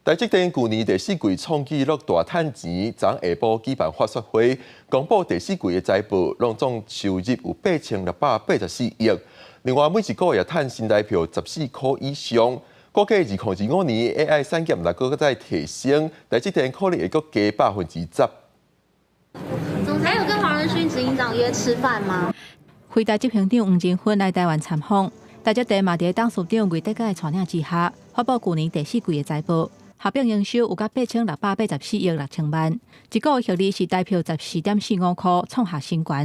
台积电去年第四季创纪录大赚钱，昨下晡举办发说会，公布第四季的财报，拢总收入有8684亿。另外，每一个月赚新台票14块以上。估计2025年 AI 产业若搁再提升，台积电可能会搁加10%。总裁有跟黄仁勋执行长约吃饭吗？非台执行长黄仁勋来台湾参访，台积电嘛伫董事长魏德嘉的带领之下，发布去年第四季的财报。合并营收有达8684亿6千万，一个月获利是大票14.45块，创下新高。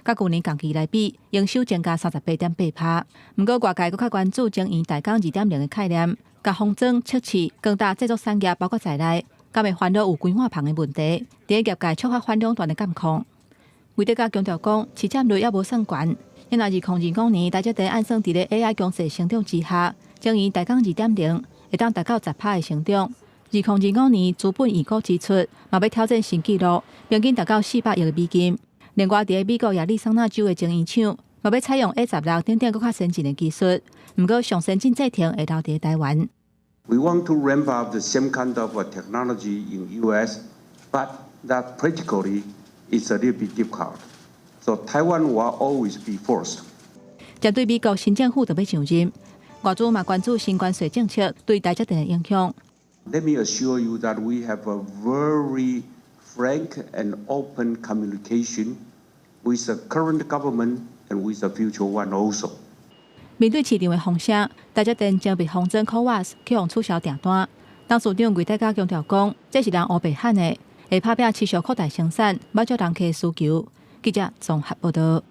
甲去年同期来比，营收增加38.8%。不过外界搁较关注晶圆代工2.0的概念，甲封装、测试、光大制作产业包括在内，敢会烦恼有规划旁的问题，伫业界触发反两端的感况。魏德嘉强调讲，市占率也无算悬，因为2025年大家在按算伫咧 AI 强势成长之下，晶圆代工2.0会当达到10%的成长。2025年资本预估支出嘛要挑战新纪录，平均达到400亿美金。另外，伫美国亚利桑那州的晶圆厂嘛要采用 A16等等更较先进的技术，不过上先进制程会留伫台湾。We want to ramp up the semiconductor technology in US, but that practically is a little bit difficult. So Taiwan will always be first. 针对美国新政府就要上任，外资嘛关注新关税政策对台积电的影响。Let me assure you that we have a very frank and open communication with the current government and with the future one also. 面对市场的风声，台积电将被封装 CoWoS 启用促销订单。董事长魏德嘉强调讲，这是人黑白喊的，会拍拼持续扩大生产，满足人客需求。记者综合报道。